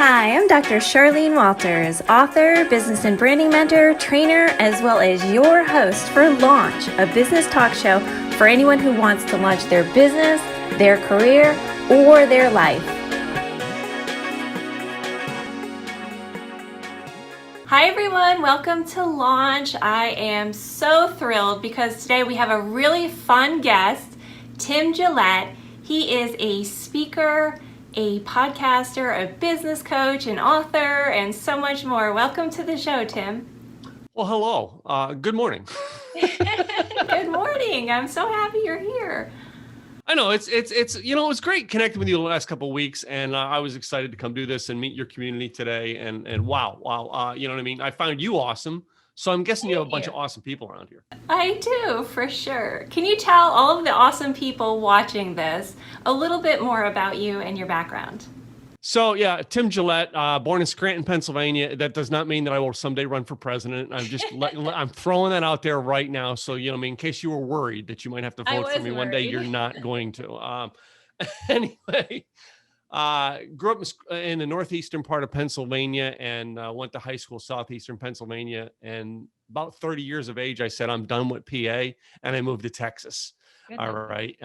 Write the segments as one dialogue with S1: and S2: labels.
S1: Hi, I'm Dr. Charlene Walters, author, business and branding mentor, trainer, as well as your host for Launch, a business talk show for anyone who wants to launch their business, their career, or their life. Hi everyone, welcome to Launch. I am so thrilled because today we have a really fun guest, Tim Gillette. He is a speaker, a podcaster, a business coach, an author, and so much more. Welcome to the show, Tim.
S2: Well, hello. Good morning.
S1: Good morning. I'm so happy you're here.
S2: I know it's it was great connecting with you the last couple of weeks, and I was excited to come do this and meet your community today. And wow, you know what I mean? I found you awesome, so I'm guessing you have a bunch of awesome people around here.
S1: I do, for sure. Can you tell all of the awesome people watching this a little bit more about you and your background?
S2: So yeah, Tim Gillette, born in Scranton, Pennsylvania. That does not mean that I will someday run for president. I'm just I'm throwing that out there right now. So you know, in case you were worried that you might have to vote for me one day, you're not going to. Anyway, grew up in the northeastern part of Pennsylvania and went to high school southeastern Pennsylvania. And about 30 years of age, I said I'm done with PA, and I moved to Texas. All right.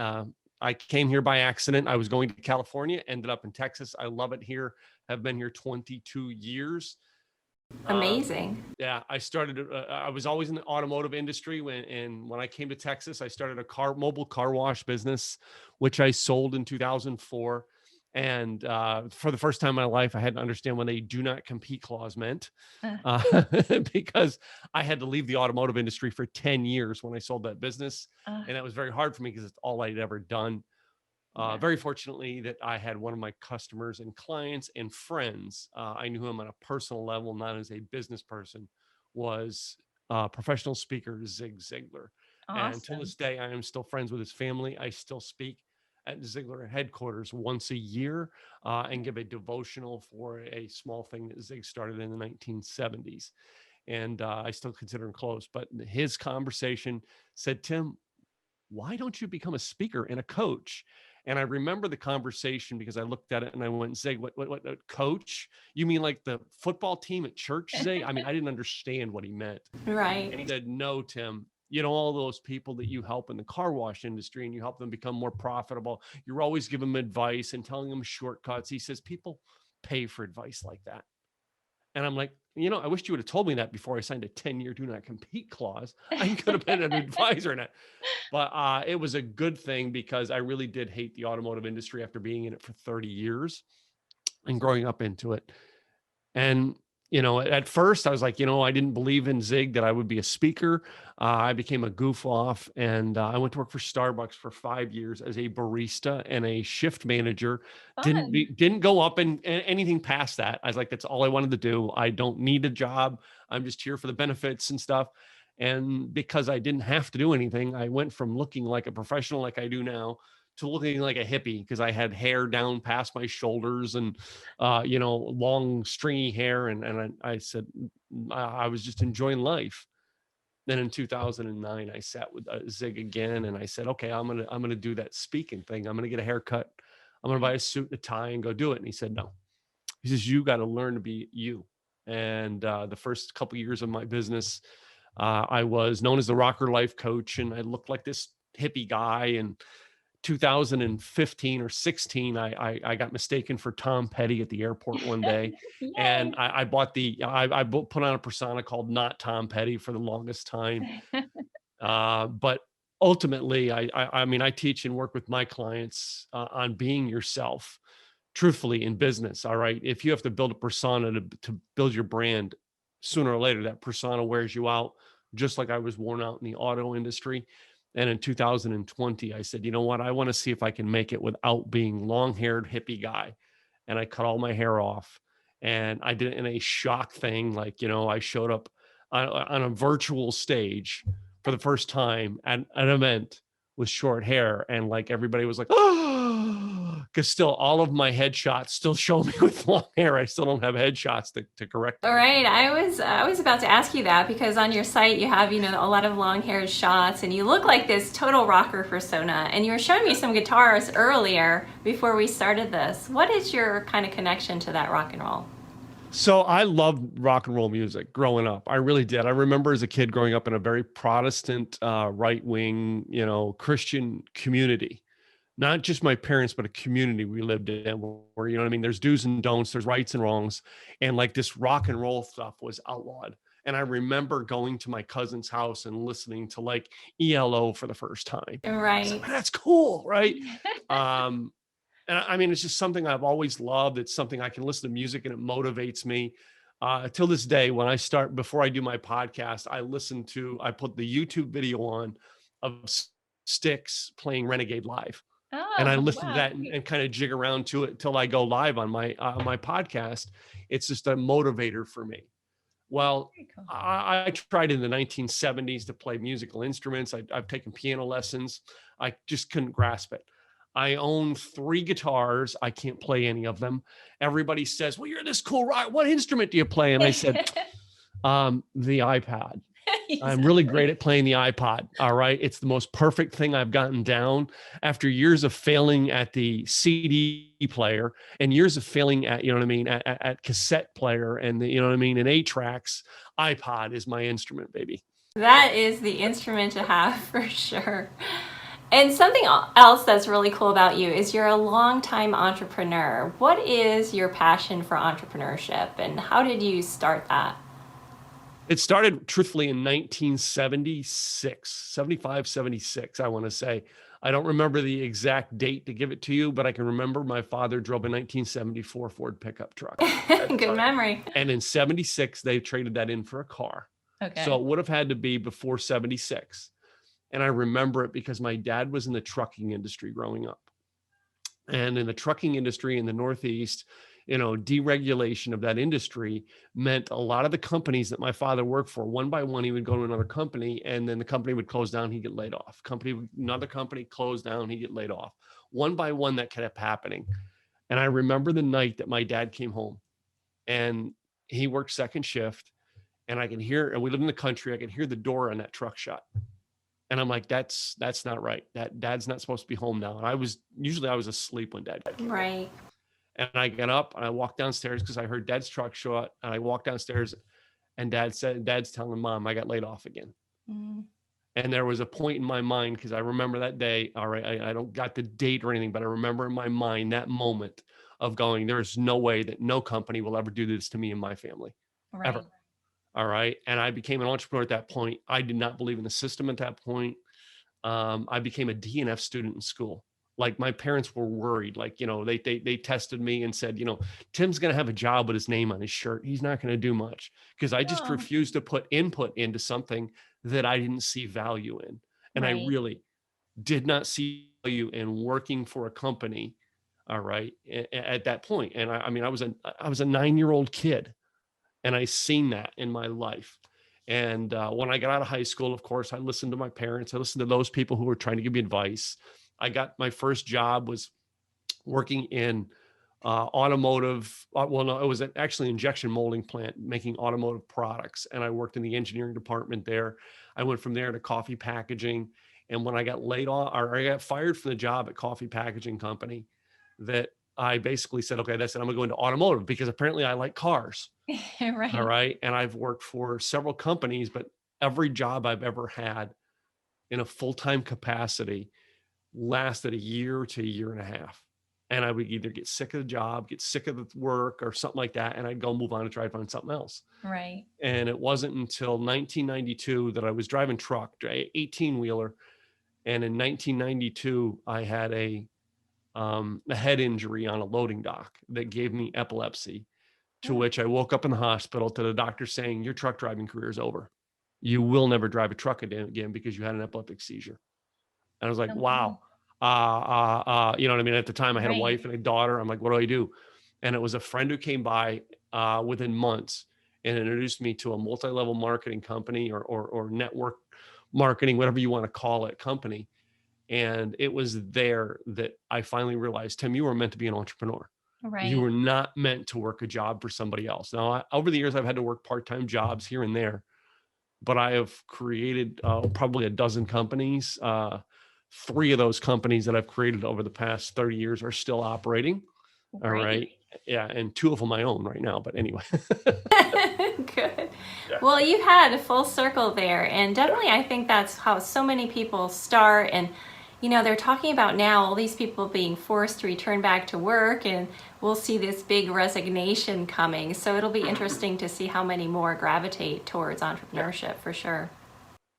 S2: I came here by accident. I was going to California, ended up in Texas. I love it here. Have been here 22 years.
S1: Amazing.
S2: Yeah, I started. I was always in the automotive industry when I came to Texas, I started a mobile car wash business, which I sold in 2004. And for the first time in my life, I had to understand what a do not compete clause meant, because I had to leave the automotive industry for 10 years when I sold that business. And that was very hard for me because it's all I'd ever done. Very fortunately that I had one of my customers and clients and friends, I knew him on a personal level, not as a business person, was professional speaker Zig Ziglar. Awesome. And to this day, I am still friends with his family. I still speak at Ziglar headquarters once a year and give a devotional for a small thing that Zig started in the 1970s. And I still consider him close. But his conversation said, Tim, why don't you become a speaker and a coach? And I remember the conversation because I looked at it and I went, Zig, what coach? You mean like the football team at church, Zig? I mean, I didn't understand what he meant.
S1: Right.
S2: And he said, no, Tim, you know, all those people that you help in the car wash industry and you help them become more profitable. You're always giving them advice and telling them shortcuts. He says, people pay for advice like that. And I'm like, you know, I wish you would have told me that before I signed a 10-year do not compete clause. I could have been an advisor in it. But it was a good thing because I really did hate the automotive industry after being in it for 30 years and growing up into it. And, you know, at first I was like, you know, I didn't believe in Zig that I would be a speaker. I became a goof off and I went to work for Starbucks for 5 years as a barista and a shift manager. Didn't go up and anything past that. I was like, that's all I wanted to do. I don't need a job. I'm just here for the benefits and stuff. And because I didn't have to do anything, I went from looking like a professional like I do now to looking like a hippie because I had hair down past my shoulders and, you know, long stringy hair. And I said, I was just enjoying life. Then in 2009, I sat with Zig again and I said, okay, I'm going to do that speaking thing. I'm going to get a haircut. I'm going to buy a suit and a tie and go do it. And he said, no, he says, you got to learn to be you. And the first couple of years of my business, I was known as the rocker life coach and I looked like this hippie guy. And 2015 or 16, I got mistaken for Tom Petty at the airport one day. And I put on a persona called Not Tom Petty for the longest time. But ultimately, I mean, I teach and work with my clients on being yourself, truthfully in business. All right. If you have to build a persona to build your brand, sooner or later, that persona wears you out, just like I was worn out in the auto industry. And in 2020, I said, you know what? I want to see if I can make it without being long-haired hippie guy. And I cut all my hair off and I did it in a shock thing. Like, you know, I showed up on a virtual stage for the first time at an event with short hair. And like, everybody was like, oh, because still all of my headshots still show me with long hair. I still don't have headshots to correct
S1: All
S2: that.
S1: right, I was about to ask you that because on your site you have, you know, a lot of long haired shots and you look like this total rocker persona. And you were showing me some guitars earlier before we started this. What is your kind of connection to that rock and roll?
S2: So I loved rock and roll music growing up. I really did. I remember as a kid growing up in a very Protestant, right-wing, Christian community. Not just my parents, but a community we lived in where, you know what I mean? There's do's and don'ts, there's rights and wrongs. And like this rock and roll stuff was outlawed. And I remember going to my cousin's house and listening to like ELO for the first time. I was like,
S1: Right.
S2: "Man, that's cool, right?" Um, and I mean, it's just something I've always loved. It's something I can listen to music and it motivates me. Till this day, before I do my podcast, I put the YouTube video on of Styx playing Renegade live. And I
S1: Oh,
S2: listen to
S1: wow.
S2: that and kind of jig around to it till I go live on my podcast. It's just a motivator for me. Well,
S1: Very cool.
S2: I tried in the 1970s to play musical instruments. I've taken piano lessons. I just couldn't grasp it. I own 3 guitars. I can't play any of them. Everybody says, "Well, you're this cool rock. What instrument do you play?" And I said, the iPad. I'm really great at playing the iPod. All right. It's the most perfect thing I've gotten down after years of failing at the CD player and years of failing at, you know what I mean, at cassette player and you know what I mean, and 8 tracks. iPod is my instrument, baby.
S1: That is the instrument to have for sure. And something else that's really cool about you is you're a longtime entrepreneur. What is your passion for entrepreneurship and how did you start that?
S2: It started truthfully in 1976, 75, 76, I want to say. I don't remember the exact date to give it to you, but I can remember my father drove a 1974 Ford pickup truck.
S1: Good memory.
S2: And in 76, they traded that in for a car.
S1: Okay.
S2: So it would have had to be before 76. And I remember it because my dad was in the trucking industry growing up. And in the trucking industry in the Northeast, deregulation of that industry meant a lot of the companies that my father worked for, one by one, he would go to another company and then the company would close down, he'd get laid off. Another company closed down, he'd get laid off. One by one, that kept happening. And I remember the night that my dad came home and he worked second shift and and we lived in the country, I could hear the door on that truck shut. And I'm like, that's not right. That dad's not supposed to be home now. And I was asleep when dad came home.
S1: Right.
S2: And I got up and I walked downstairs because I heard dad's truck shut. And I walked downstairs and dad's telling mom, I got laid off again.
S1: Mm.
S2: And there was a point in my mind, because I remember that day, all right, I don't got the date or anything, but I remember in my mind that moment of going, there's no way that no company will ever do this to me and my family,
S1: Right.
S2: ever. All right. And I became an entrepreneur at that point. I did not believe in the system at that point. I became a D&F student in school. Like my parents were worried, like, they tested me and said, Tim's going to have a job with his name on his shirt. He's not going to do much because I just refused to put input into something that I didn't see value in. And I really did not see value in working for a company. All right. At that point. And I was a 9-year-old kid and I seen that in my life. And when I got out of high school, of course, I listened to my parents. I listened to those people who were trying to give me advice. I got my first job was working in automotive. Well, no, it was actually an injection molding plant making automotive products. And I worked in the engineering department there. I went from there to coffee packaging. And when I got laid off or I got fired from the job at coffee packaging company, that I basically said, okay, that's it. I'm going to go into automotive because apparently I like cars.
S1: Right.
S2: All right. And I've worked for several companies, but every job I've ever had in a full-time capacity lasted a year to a year and a half. And I would either get sick of the job, get sick of the work or something like that. And I'd go move on and try to find something else.
S1: Right.
S2: And it wasn't until 1992 that I was driving truck, 18-wheeler. And in 1992, I had a head injury on a loading dock that gave me epilepsy, to which I woke up in the hospital to the doctor saying, your truck driving career is over. You will never drive a truck again because you had an epileptic seizure. And I was like, wow. You know what I mean? At the time I had a wife and a daughter. I'm like, what do I do? And it was a friend who came by within months and introduced me to a multi-level marketing company or network marketing, whatever you want to call it, company. And it was there that I finally realized, Tim, you were meant to be an entrepreneur. You
S1: Right.
S2: were not meant to work a job for somebody else. Now, over the years, I've had to work part-time jobs here and there, but I have created probably a dozen companies. 3 of those companies that I've created over the past 30 years are still operating. All
S1: Great.
S2: right. Yeah. And 2 of them my own right now. But anyway.
S1: Good.
S2: Yeah.
S1: Well, you had a full circle there, and definitely I think that's how so many people start. And they're talking about now all these people being forced to return back to work, and we'll see this big resignation coming. So it'll be interesting to see how many more gravitate towards entrepreneurship for sure.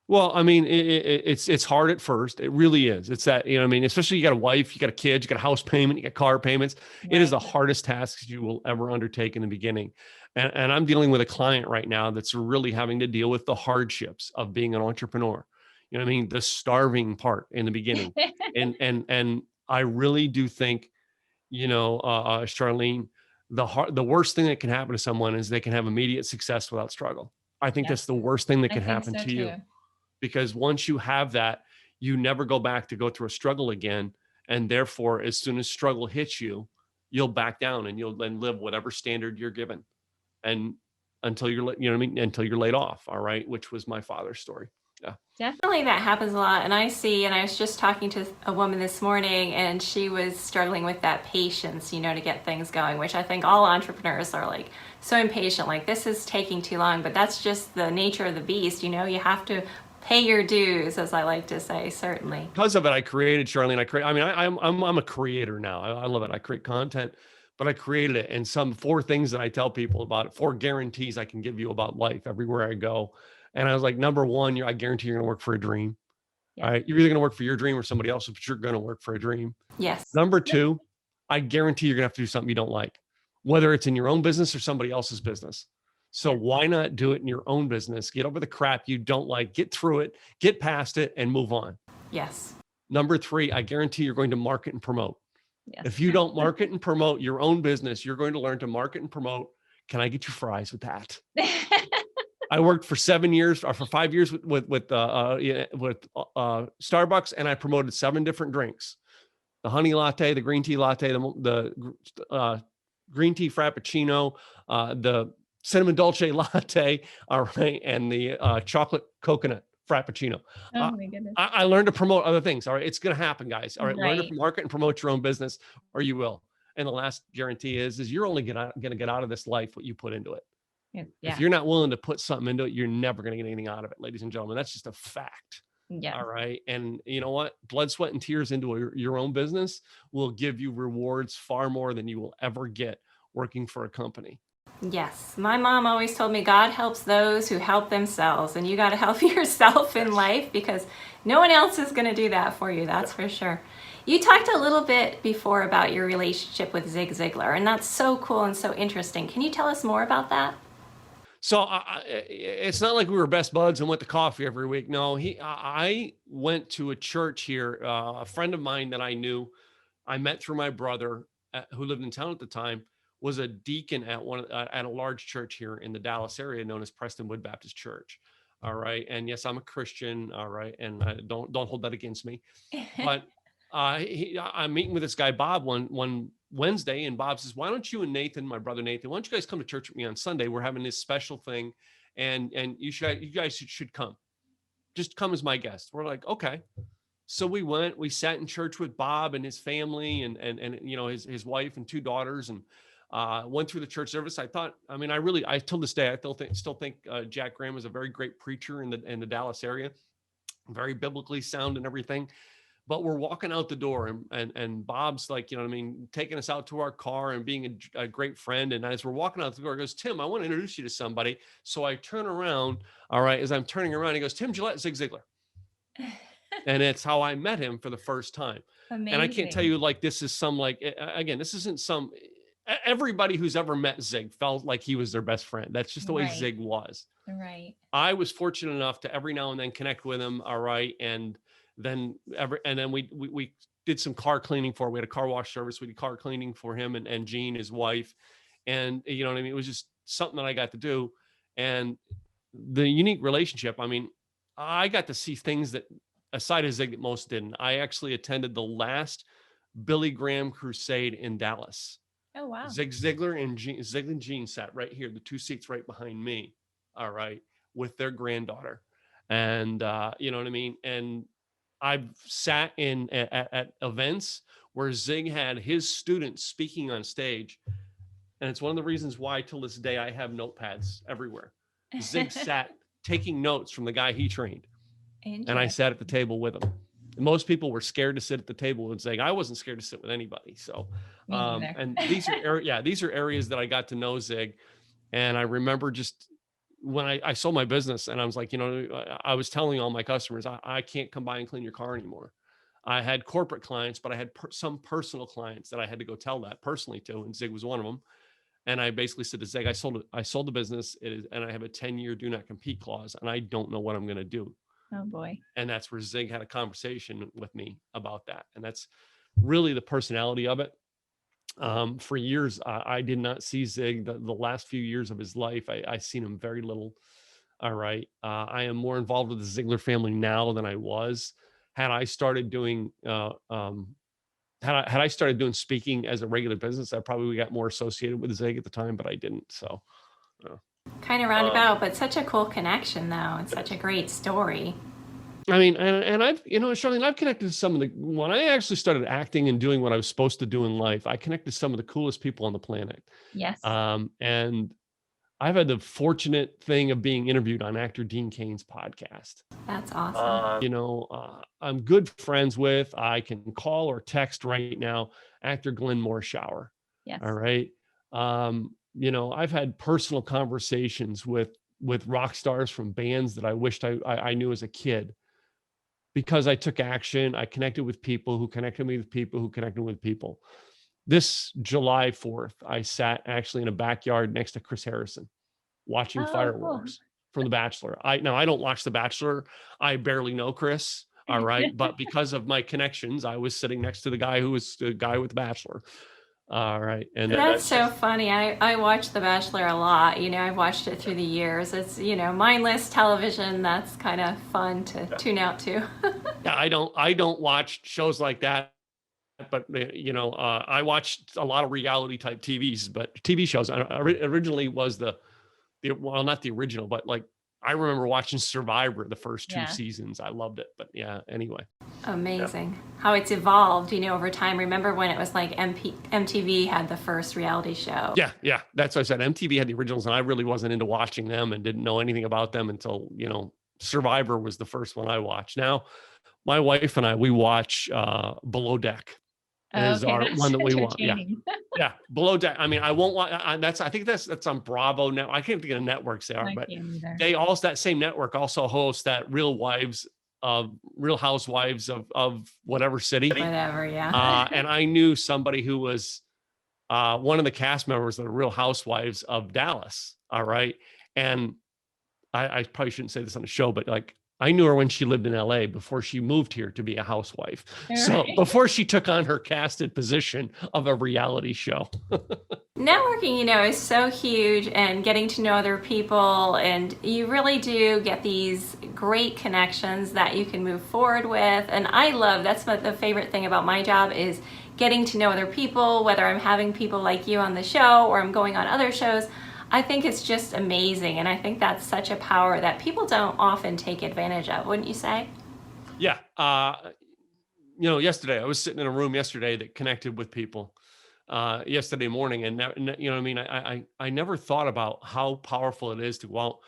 S2: Well, I mean, it's hard at first. It really is. It's that, what I mean, especially you got a wife, you got a kid, you got a house payment, you got car payments. It is the hardest task you will ever undertake in the beginning. And I'm dealing with a client right now that's really having to deal with the hardships of being an entrepreneur. You know what I mean? The starving part in the beginning. And I really do think, Charlene, the worst thing that can happen to someone is they can have immediate success without struggle. I think that's the worst thing that can happen to you. Because once you have that, you never go back to go through a struggle again. And therefore, as soon as struggle hits you, you'll back down and you'll then live whatever standard you're given. And until until you're laid off. All right. Which was my father's story. Yeah.
S1: Definitely that happens a lot. And I was just talking to a woman this morning, and she was struggling with that patience, to get things going, which I think all entrepreneurs are like so impatient, like this is taking too long, but that's just the nature of the beast. You have to pay your dues, as I like to say, certainly.
S2: Because of it, I created Charlene. I'm a creator now. I love it. I create content, but I created it. And 4 things that I tell people about it, 4 guarantees I can give you about life everywhere I go. And I was like, number 1, I guarantee you're going to work for a dream. Yes. All right. You're either going to work for your dream or somebody else's, but you're going to work for a dream.
S1: Yes.
S2: Number 2, I guarantee you're going to have to do something you don't like, whether it's in your own business or somebody else's business. So why not do it in your own business? Get over the crap you don't like, get through it, get past it, and move on.
S1: Yes.
S2: Number 3, I guarantee you're going to market and promote. Yes. If you don't market and promote your own business, you're going to learn to market and promote. Can I get you fries with that? I worked for 7 years or for 5 years with Starbucks, and I promoted 7 different drinks: the honey latte, the green tea latte, the green tea frappuccino, the cinnamon dolce latte, all right, and the chocolate coconut frappuccino.
S1: Oh my goodness.
S2: I learned to promote other things. All right, it's going to happen, guys. All right, learn to market and promote your own business, or you will. And the last guarantee is you're only going to get out of this life what you put into it. Yeah. If you're not willing to put something into it, you're never going to get anything out of it, ladies and gentlemen. That's just a fact. Yeah. All right. And you know what? Blood, sweat, and tears into your own business will give you rewards far more than you will ever get working for a company.
S1: Yes. My mom always told me God helps those who help themselves, and you got to help yourself in life because no one else is going to do that for you. That's for sure. You talked a little bit before about your relationship with Zig Ziglar, and that's so cool and so interesting. Can you tell us more about that?
S2: So it's not like we were best buds and went to coffee every week. No, I went to a church here. A friend of mine that I knew, I met through my brother who lived in town at the time, was a deacon at at a large church here in the Dallas area known as Prestonwood Baptist Church. All right. And yes, I'm a Christian. All right. And don't hold that against me. But I'm meeting with this guy, Bob, one Wednesday, and Bob says, why don't you and Nathan, my brother Nathan, why don't you guys come to church with me on Sunday? We're having this special thing, and you guys should come. Just come as my guest. We're like, okay. So we went. We sat in church with Bob and his family, and his wife and 2 daughters, and went through the church service. I till this day, I still think Jack Graham is a very great preacher in the Dallas area, very biblically sound and everything. But we're walking out the door, and Bob's like, taking us out to our car and being a great friend. And as we're walking out the door, he goes, Tim, I want to introduce you to somebody. So I turn around. All right. As I'm turning around, he goes, Tim Gillette, Zig Ziglar. And it's how I met him for the first time. Amazing. And I can't tell you, this is again, this isn't everybody who's ever met Zig felt like he was their best friend. That's just the way Zig was. Right. I was fortunate enough to every now and then connect with him. All right. And then we did some car cleaning we had a car wash service. We did car cleaning for him and Jean, his wife. And you know what I mean? It was just something that I got to do. And the unique relationship, I got to see things that aside of Zig that most didn't, I actually attended the last Billy Graham crusade in Dallas.
S1: Oh, wow.
S2: Zig Ziglar and Gene sat right here, the two seats right behind me. All right. With their granddaughter. And, you know what I mean? And I've sat in at events where Zig had his students speaking on stage. And it's one of the reasons why till this day, I have notepads everywhere. Zig sat taking notes from the guy he trained. And I sat at the table with him. And most people were scared to sit at the table with Zig. I wasn't scared to sit with anybody. So, and these are areas that I got to know Zig. And I remember just when I sold my business and I was like, you know, I was telling all my customers, I can't come by and clean your car anymore. I had corporate clients, but I had some personal clients that I had to go tell that personally to, and Zig was one of them. And I basically said to Zig, I sold the business, and I have a 10-year do not compete clause, and I don't know what I'm going to do.
S1: Oh boy.
S2: And that's where Zig had a conversation with me about that. And that's really the personality of it. For years, I did not see Zig the last few years of his life. I seen him very little. All right. I am more involved with the Ziegler family now than I was. Had I started doing, had I started doing speaking as a regular business, I probably got more associated with Zig at the time, but I didn't. So
S1: kind of roundabout, but such a cool connection though. And such a great story.
S2: I mean, and I've, you know, Charlene, I've connected to some of when I actually started acting and doing what I was supposed to do in life, I connected to some of the coolest people on the planet.
S1: Yes.
S2: And I've had the fortunate thing of being interviewed on actor Dean Cain's podcast.
S1: That's awesome.
S2: You know, I'm good friends with, I can call or text right now, actor Glenn Morshower.
S1: Yes.
S2: All right. You know, I've had personal conversations with rock stars from bands that I wished I knew as a kid. Because I took action, I connected with people who connected me with people who connected with people. This July 4th, I sat actually in a backyard next to Chris Harrison, watching fireworks from The Bachelor. I don't watch The Bachelor. I barely know Chris. All right. But because of my connections, I was sitting next to the guy who was the guy with The Bachelor. All right. And
S1: that's so funny. I watch The Bachelor a lot. You know, I've watched it through the years. It's, you know, mindless television. That's kind of fun to tune out to.
S2: Yeah, I don't watch shows like that. But, you know, I watched a lot of reality type TV shows. Originally was well, not the original, but like I remember watching Survivor the first two seasons. I loved it. But yeah, anyway.
S1: Amazing. How it's evolved, you know, over time. Remember when it was like MTV had the first reality show?
S2: Yeah. That's what I said. MTV had the originals, and I really wasn't into watching them and didn't know anything about them until, you know, Survivor was the first one I watched. Now, my wife and I, we watch Below Deck. Is our one that we want. Yeah. Below Deck. I mean, I won't want I think that's on Bravo now. I can't think of the networks they are, but they also, that same network also hosts that Real Housewives of whatever city.
S1: Whatever, yeah.
S2: And I knew somebody who was one of the cast members of the Real Housewives of Dallas. All right. And I probably shouldn't say this on the show, but like I knew her when she lived in LA before she moved here to be a housewife. Right. So before she took on her casted position of a reality show.
S1: Networking, you know, is so huge, and getting to know other people, and you really do get these great connections that you can move forward with. And I love, that's the favorite thing about my job is getting to know other people, whether I'm having people like you on the show or I'm going on other shows. I think it's just amazing, and I think that's such a power that people don't often take advantage of, wouldn't you say?
S2: Yeah. You know, yesterday, I was sitting in a room yesterday that connected with people yesterday morning, and you know what I mean? I never thought about how powerful it is to go out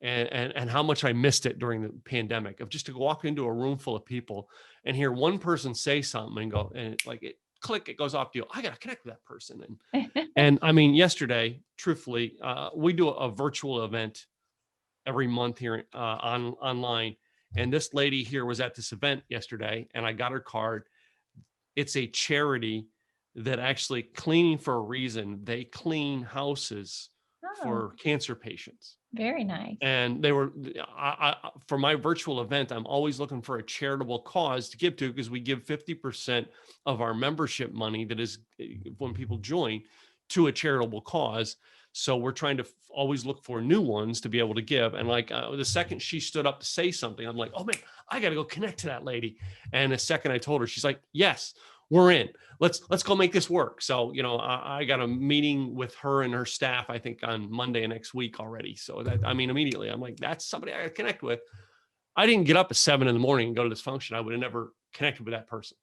S2: and how much I missed it during the pandemic, of just to walk into a room full of people and hear one person say something and go, and click, it goes off to you. I got to connect with that person. And I mean, yesterday, truthfully, we do a virtual event every month here online. And this lady here was at this event yesterday, and I got her card. It's a charity that actually, Cleaning for a Reason, they clean houses for cancer patients.
S1: Very nice.
S2: And they were, for my virtual event, I'm always looking for a charitable cause to give to, because we give 50% of our membership money, that is when people join, to a charitable cause. So we're trying to always look for new ones to be able to give. And like the second she stood up to say something, I'm like, oh man, I got to go connect to that lady. And the second I told her, she's like, yes, we're in. Let's go make this work. So, you know, I got a meeting with her and her staff, I think on Monday next week already. So that, I mean, immediately I'm like, that's somebody I got to connect with. I didn't get up at 7 a.m. and go to this function. I would have never connected with that person.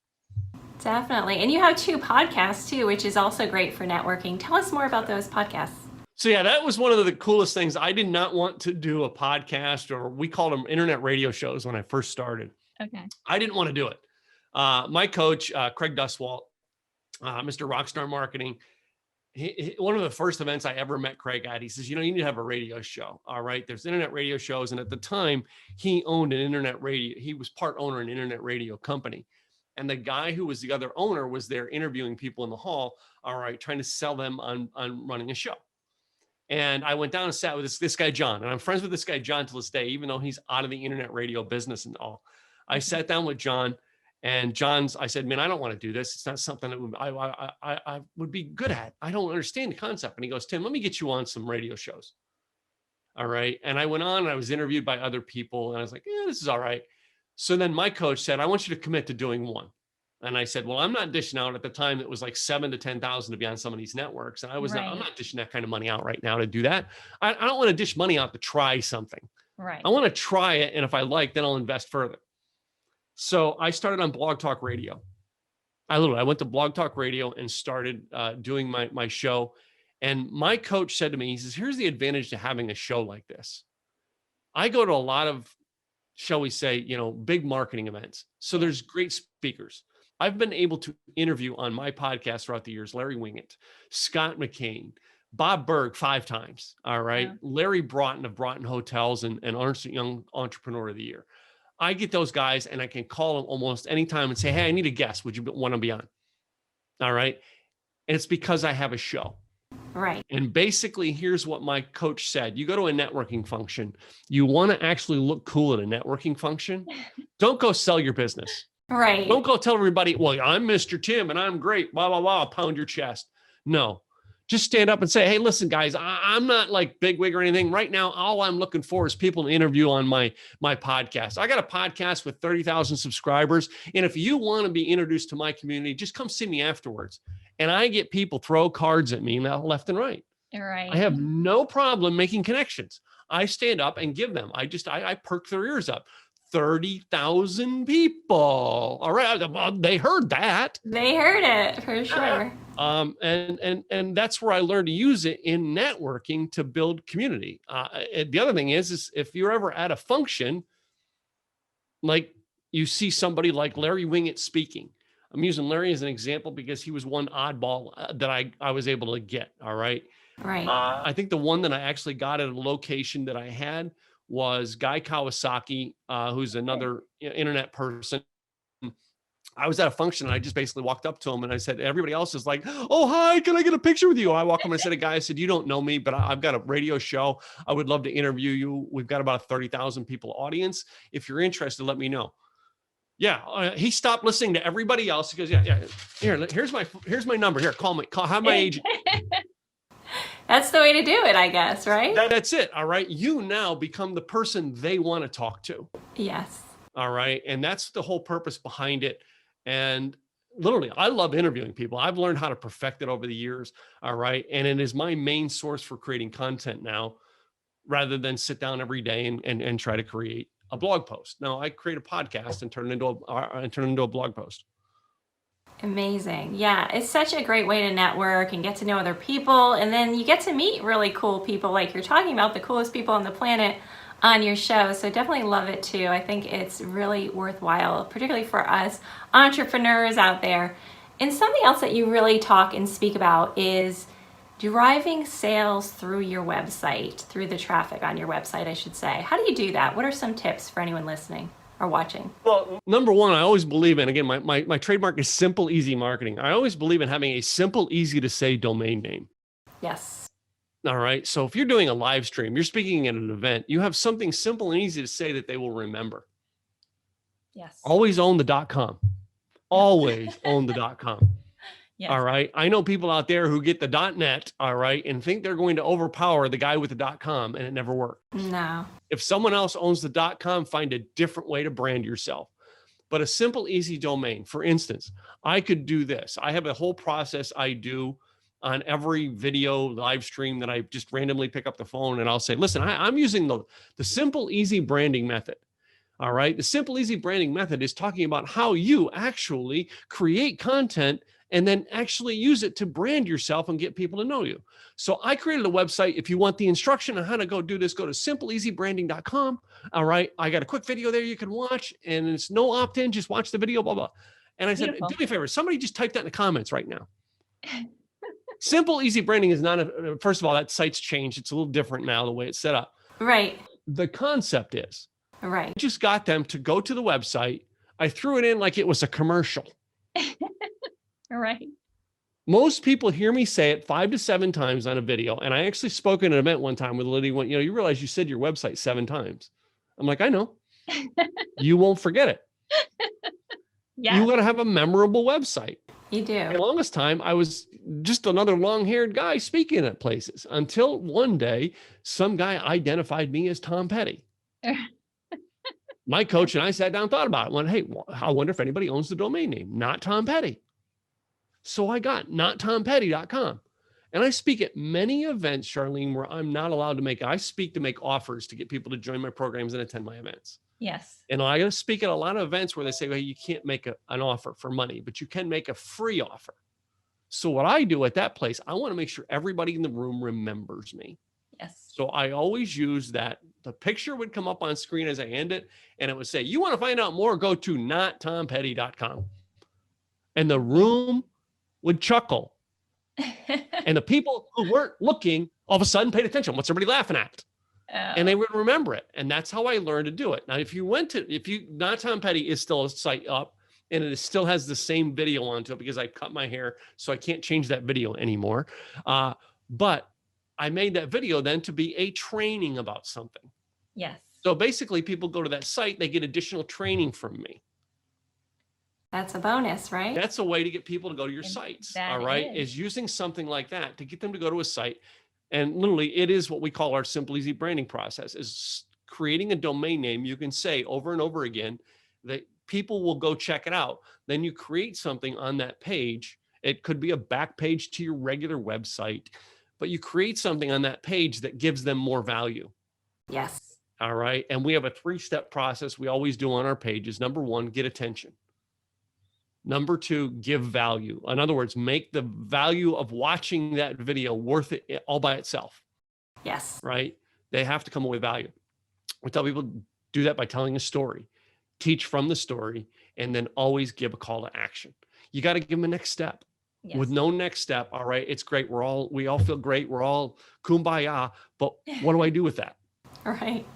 S1: Definitely. And you have 2 podcasts too, which is also great for networking. Tell us more about those podcasts.
S2: So yeah, that was one of the coolest things. I did not want to do a podcast, or we called them internet radio shows when I first started.
S1: Okay.
S2: I didn't want to do it. My coach, Craig Duswalt, Mr. Rockstar Marketing, one of the first events I ever met Craig at, he says, you know, you need to have a radio show. All right. There's internet radio shows. And at the time he owned an internet radio. He was part owner in an internet radio company. And the guy who was the other owner was there interviewing people in the hall. All right. Trying to sell them on running a show. And I went down and sat with this guy, John, and I'm friends with this guy, John, to this day, even though he's out of the internet radio business and all. I sat down with John, and I said, man, I don't want to do this. It's not something that I would be good at. I don't understand the concept. And he goes, Tim, let me get you on some radio shows. All right. And I went on and I was interviewed by other people, and I was like, yeah, this is all right. So then my coach said, I want you to commit to doing one. And I said, well, I'm not dishing out. At the time, it was like 7,000 to 10,000 to be on some of these networks. And I'm not dishing that kind of money out right now to do that. I don't want to dish money out to try something.
S1: Right.
S2: I want to try it. And if I like, then I'll invest further. So I started on Blog Talk Radio. I went to Blog Talk Radio and started doing my show. And my coach said to me, he says, here's the advantage to having a show like this. I go to a lot of, shall we say, you know, big marketing events. So there's great speakers. I've been able to interview on my podcast throughout the years, Larry Wingett, Scott McCain, Bob Berg 5 times. All right. Yeah. Larry Broughton of Broughton Hotels and Ernst & Young Entrepreneur of the Year. I get those guys and I can call them almost anytime and say, hey, I need a guest. Would you want to be on? All right. And it's because I have a show.
S1: Right.
S2: And basically, here's what my coach said. You go to a networking function. You want to actually look cool at a networking function. Don't go sell your business.
S1: Right.
S2: Don't go tell everybody, well, I'm Mr. Tim and I'm great, blah, blah, blah, pound your chest. No, just stand up and say, hey, listen, guys, I'm not like bigwig or anything. Right now, all I'm looking for is people to interview on my podcast. I got a podcast with 30,000 subscribers. And if you want to be introduced to my community, just come see me afterwards. And I get people throw cards at me left and right.
S1: Right.
S2: I have no problem making connections. I stand up and give them. I perk their ears up. 30,000 people. All right. They heard that.
S1: They heard it for sure.
S2: And that's where I learned to use it in networking to build community. The other thing is if you're ever at a function, like you see somebody like Larry Wingett speaking. I'm using Larry as an example because he was one oddball that I was able to get. All right.
S1: Right.
S2: I think the one that I actually got at a location that I had was Guy Kawasaki, who's another internet person. I was at a function and I just basically walked up to him and I said, everybody else is like, oh, hi, can I get a picture with you? I walk up and I said, I said, you don't know me, but I've got a radio show. I would love to interview you. We've got about a 30,000 people audience. If you're interested, let me know. Yeah. He stopped listening to everybody else. He goes, yeah. Here's my number. Here, call me. Have my agent.
S1: That's the way to do it, I guess, right?
S2: That's it. All right. You now become the person they want to talk to.
S1: Yes.
S2: All right. And that's the whole purpose behind it. And literally, I love interviewing people. I've learned how to perfect it over the years. All right. And it is my main source for creating content now, rather than sit down every day and try to create a blog post. Now I create a podcast and turn it into a blog post.
S1: Amazing. Yeah, it's such a great way to network and get to know other people. And then you get to meet really cool people, like you're talking about, the coolest people on the planet on your show. So definitely love it too. I think it's really worthwhile, particularly for us entrepreneurs out there. And something else that you really talk and speak about is driving sales through your website, through the traffic on your website, I should say. How do you do that? What are some tips for anyone listening or watching?
S2: Well, number one, I always believe in, again, my trademark is simple, easy marketing. I always believe in having a simple, easy to say domain name.
S1: Yes.
S2: All right. So if you're doing a live stream, you're speaking at an event, you have something simple and easy to say that they will remember.
S1: Yes.
S2: Always own the .com. Always own the .com.
S1: Yes.
S2: All right. I know people out there who get the .net, all right, and think they're going to overpower the guy with the .com, and it never works.
S1: No.
S2: If someone else owns the .com, find a different way to brand yourself. But a simple, easy domain, for instance, I could do this. I have a whole process I do on every video live stream that I just randomly pick up the phone and I'll say, listen, I'm using the simple, easy branding method. All right. The simple, easy branding method is talking about how you actually create content and then actually use it to brand yourself and get people to know you. So I created a website. If you want the instruction on how to go do this, go to simpleeasybranding.com. All right. I got a quick video there you can watch, and it's no opt-in. Just watch the video, blah, blah. And I said,
S1: Beautiful.
S2: do me a favor. Somebody just type that in the comments right now. Simple, easy branding is not first of all, that site's changed. It's a little different now, the way it's set up.
S1: Right.
S2: The concept is,
S1: right.
S2: I just got them to go to the website. I threw it in like it was a commercial.
S1: Right.
S2: Most people hear me say it 5 to 7 times on a video. And I actually spoke at an event one time with a lady went, you realize you said your website 7 times. I'm like, I know. You won't forget it.
S1: Yeah.
S2: You got to have a memorable website.
S1: You do.
S2: For the longest time, I was just another long-haired guy speaking at places until one day, some guy identified me as Tom Petty. My coach and I sat down and thought about it. Went, hey, I wonder if anybody owns the domain name, not Tom Petty. So I got nottompetty.com. And I speak at many events, Charlene, where I'm not allowed to I speak to make offers to get people to join my programs and attend my events.
S1: Yes.
S2: And I got to speak at a lot of events where they say, well, you can't make an offer for money, but you can make a free offer. So what I do at that place, I want to make sure everybody in the room remembers me.
S1: Yes.
S2: So I always use that. The picture would come up on screen as I end it, and it would say, you want to find out more, go to nottompetty.com. And the room would chuckle. And the people who weren't looking all of a sudden paid attention. What's everybody laughing at? And they would remember it. And that's how I learned to do it. Now, Not Tom Petty is still a site up, and it still has the same video onto it because I cut my hair, so I can't change that video anymore. But I made that video then to be a training about something.
S1: Yes.
S2: So basically, people go to that site, they get additional training from me.
S1: That's a bonus, right?
S2: That's a way to get people to go to your sites. All right. Is using something like that to get them to go to a site. And literally, it is what we call our simple, easy branding process, is creating a domain name you can say over and over again that people will go check it out. Then you create something on that page. It could be a back page to your regular website, but you create something on that page that gives them more value.
S1: Yes.
S2: All right. And we have a 3-step process we always do on our pages. Number 1, get attention. Number 2, give value. In other words, make the value of watching that video worth it all by itself.
S1: Yes.
S2: Right? They have to come away with value. We tell people do that by telling a story, teach from the story, and then always give a call to action. You got to give them a next step. Yes. With no next step, all right, it's great. We all feel great. We're all kumbaya. But what do I do with that?
S1: All right.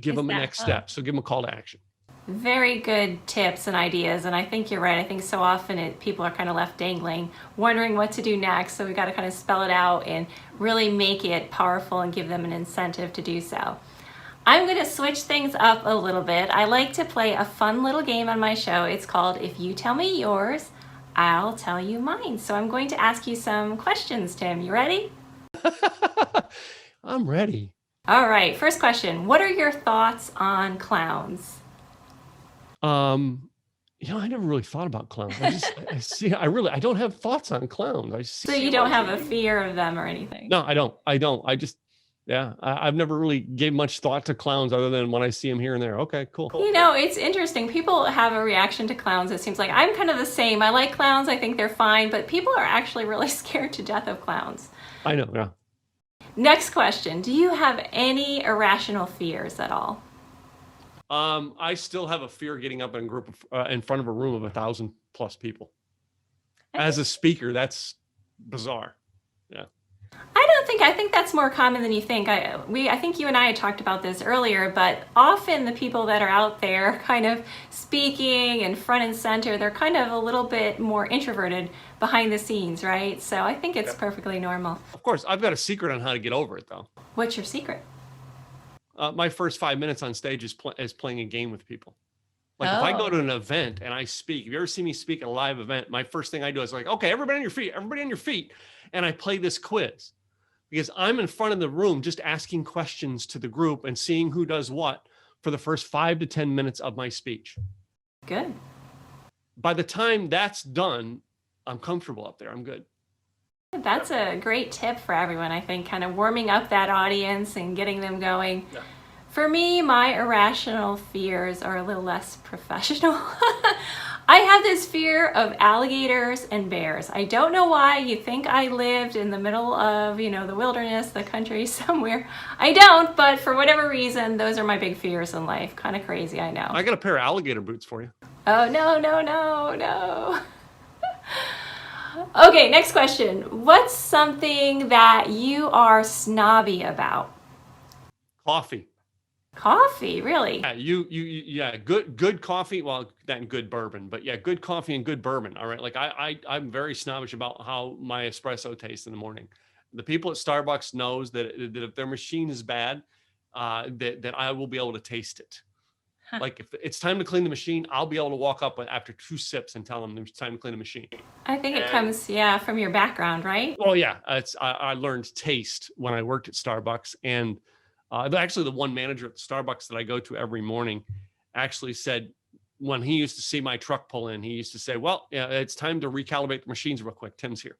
S2: Give them a next step. So give them a call to action.
S1: Very good tips and ideas, and I think you're right. I think so often people are kind of left dangling, wondering what to do next, so we got to kind of spell it out and really make it powerful and give them an incentive to do so. I'm going to switch things up a little bit. I like to play a fun little game on my show. It's called If You Tell Me Yours, I'll Tell You Mine. So I'm going to ask you some questions, Tim. You ready?
S2: I'm ready.
S1: All right, first question. What are your thoughts on clowns?
S2: I never really thought about clowns. I don't have thoughts on clowns.
S1: So you don't have a fear of them or anything?
S2: No, I don't. I've never really gave much thought to clowns other than when I see them here and there. Okay, cool.
S1: It's interesting. People have a reaction to clowns. It seems like I'm kind of the same. I like clowns. I think they're fine, but people are actually really scared to death of clowns.
S2: I know, yeah.
S1: Next question. Do you have any irrational fears at all?
S2: I still have a fear getting up in front of a room of 1,000+ people. As a speaker, that's bizarre. Yeah.
S1: I think that's more common than you think. I think you and I had talked about this earlier, but often the people that are out there kind of speaking and front and center, they're kind of a little bit more introverted behind the scenes, right? So I think it's perfectly normal.
S2: Of course, I've got a secret on how to get over it, though.
S1: What's your secret?
S2: My first 5 minutes on stage is playing a game with people. Like if I go
S3: Oh,
S2: to an event and I speak, if you ever see me speak at a live event, my first thing I do is like, okay, everybody on your feet. And I play this quiz because I'm in front of the room just asking questions to the group and seeing who does what for the first 5 to 10 minutes of my speech.
S1: Good.
S2: By the time that's done, I'm comfortable up there. I'm good.
S1: That's a great tip for everyone, I think, kind of warming up that audience and getting them going.
S2: Yeah.
S1: For me, my irrational fears are a little less professional. I have this fear of alligators and bears. I don't know why. You think I lived in the middle of, the wilderness, the country somewhere. I don't, but for whatever reason, those are my big fears in life. Kind of crazy, I know.
S2: I got a pair of alligator boots for you.
S1: Oh, no. Okay, next question. What's something that you are snobby about?
S2: Coffee.
S1: Coffee, really?
S2: Yeah, good coffee. Well, that good bourbon, but yeah, good coffee and good bourbon. All right. Like I'm very snobbish about how my espresso tastes in the morning. The people at Starbucks knows that if their machine is bad, that I will be able to taste it.
S3: Huh.
S2: Like if it's time to clean the machine, I'll be able to walk up after 2 sips and tell them it's time to clean the machine.
S1: I think it comes, from your background, right?
S2: Well, yeah, I learned taste when I worked at Starbucks, and actually the one manager at Starbucks that I go to every morning actually said when he used to see my truck pull in, he used to say, well, yeah, it's time to recalibrate the machines real quick. Tim's here.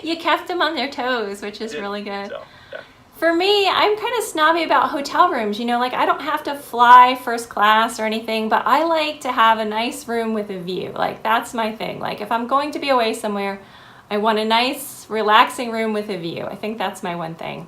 S1: You kept them on their toes, which is really good.
S2: So, yeah.
S1: For me, I'm kind of snobby about hotel rooms. Like I don't have to fly first class or anything, but I like to have a nice room with a view. Like that's my thing. Like if I'm going to be away somewhere, I want a nice, relaxing room with a view. I think that's my one thing.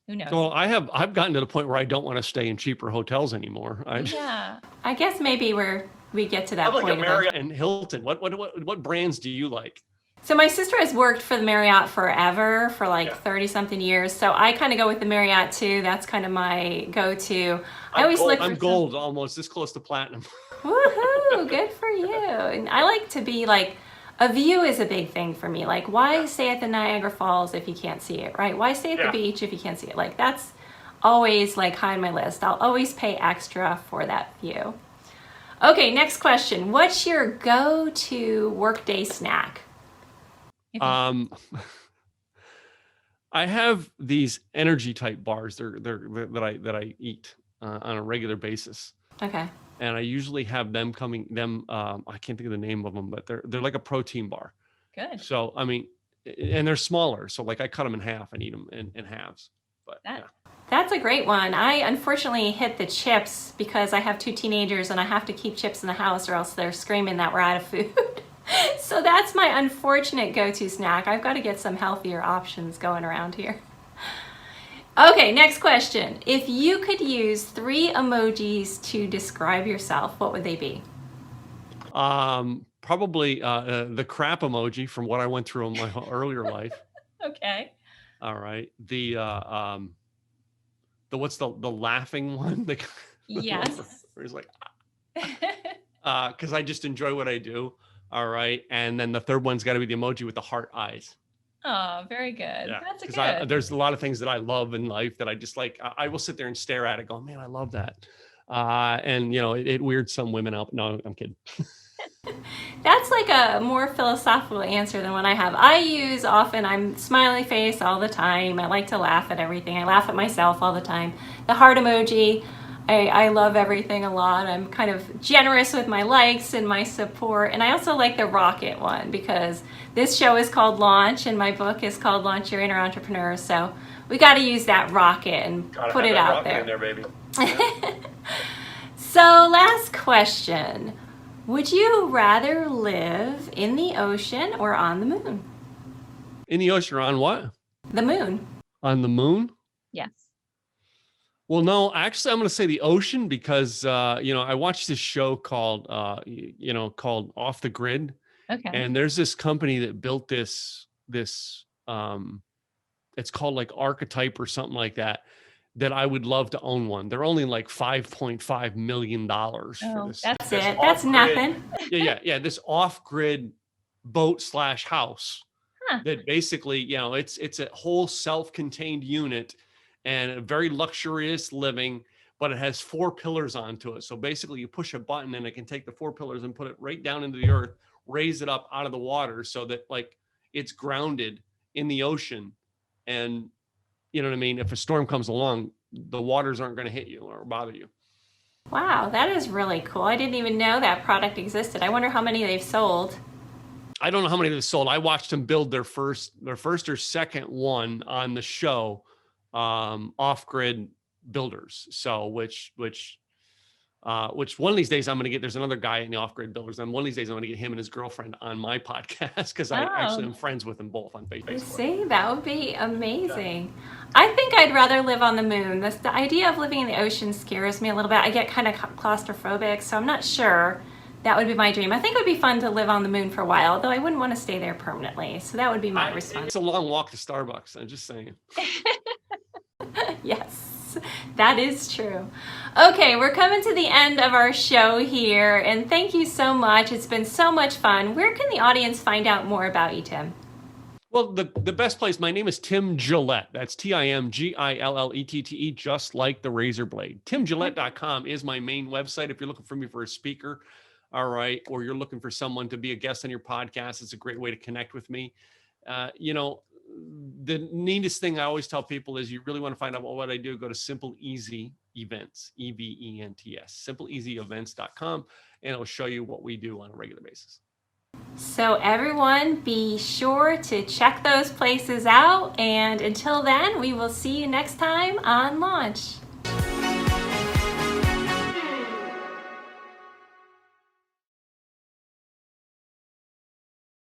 S3: who knows?
S2: Well, I've gotten to the point where I don't want to stay in cheaper hotels anymore.
S3: Yeah.
S1: I guess maybe we get to that
S2: I like
S1: point.
S2: a Marriott and Hilton. What brands do you like?
S1: So my sister has worked for the Marriott forever, for 30 something years. So I kind of go with the Marriott too. That's kind of my go-to.
S2: I'm gold, almost this close to platinum.
S1: Woohoo! Good for you. And I like to be like, a view is a big thing for me. Like, why stay at the Niagara Falls if you can't see it, right? Why stay at the beach if you can't see it? Like, that's always like high on my list. I'll always pay extra for that view. Okay, next question. What's your go-to workday snack?
S2: I have these energy type bars. They're that I eat on a regular basis.
S1: Okay.
S2: And I usually have them I can't think of the name of them, but they're like a protein bar.
S3: Good.
S2: So I mean, and they're smaller. So like I cut them in half and eat them in halves. But
S1: That's a great one. I unfortunately hit the chips because I have 2 teenagers and I have to keep chips in the house or else they're screaming that we're out of food. So that's my unfortunate go-to snack. I've got to get some healthier options going around here. Okay, next question. If you could use 3 emojis to describe yourself, what would they be?
S2: Probably the crap emoji from what I went through in my earlier life.
S3: Okay.
S2: All right. The what's the laughing one?
S3: Yes.
S2: Where he's like, because I just enjoy what I do. All right. And then the third one's got to be the emoji with the heart eyes.
S3: Oh, very good.
S2: Yeah.
S3: That's
S2: Because
S3: good.
S2: there's a lot of things that I love in life that I just like. I will sit there and stare at it, go, man, I love that. And it weirds some women out. No, I'm kidding.
S1: That's like a more philosophical answer than what I have. I'm smiley face all the time. I like to laugh at everything. I laugh at myself all the time. The heart emoji, I love everything a lot. I'm kind of generous with my likes and my support. And I also like the rocket one because this show is called Launch and my book is called Launch Your Inner Entrepreneur. So we got to use that rocket and put it out there.
S2: In there, baby.
S1: So last question. Would you rather live in the ocean or on the moon?
S2: In the ocean or on what?
S1: The moon.
S2: On the moon?
S3: Yes.
S2: Well, no, actually, I'm going to say the ocean because, I watched this show called Off the Grid.
S3: Okay.
S2: And there's this company that built this, it's called like Archetype or something like that I would love to own one. They're only like $5.5 million for this.
S1: That's it. That's nothing.
S2: Yeah. This off-grid boat/house
S3: Huh.
S2: that basically, it's a whole self-contained unit and a very luxurious living, but it has 4 pillars onto it. So basically you push a button and it can take the 4 pillars and put it right down into the earth, raise it up out of the water so that like it's grounded in the ocean. And you know what I mean? If a storm comes along, the waters aren't going to hit you or bother you.
S1: Wow, that is really cool. I didn't even know that product existed. I wonder how many they've sold.
S2: I don't know how many they've sold. I watched them build their first or second one on the show, Off-Grid Builders. So which one of these days I'm going to get, there's another guy in the Off-Grid Builders. And one of these days I'm going to get him and his girlfriend on my podcast because I actually am friends with them both on Facebook.
S1: See, that would be amazing. I think I'd rather live on the moon. The idea of living in the ocean scares me a little bit. I get kind of claustrophobic, so I'm not sure that would be my dream. I think it would be fun to live on the moon for a while, though I wouldn't want to stay there permanently. So that would be my response.
S2: It's a long walk to Starbucks. I'm just saying.
S1: Yes, that is true. Okay, we're coming to the end of our show here, and thank you so much. It's been so much fun. Where can the audience find out more about you, Tim?
S2: Well, the best place, my name is Tim Gillette. That's TimGillette, just like the razor blade. TimGillette.com is my main website. If you're looking for me for a speaker, all right, or you're looking for someone to be a guest on your podcast, it's a great way to connect with me. You know, the neatest thing I always tell people is you really want to find out what I do, go to Simple Easy Events, EVENTS, simpleeasyevents.com, and it'll show you what we do on a regular basis.
S1: So everyone, be sure to check those places out. And until then, we will see you next time on Launch.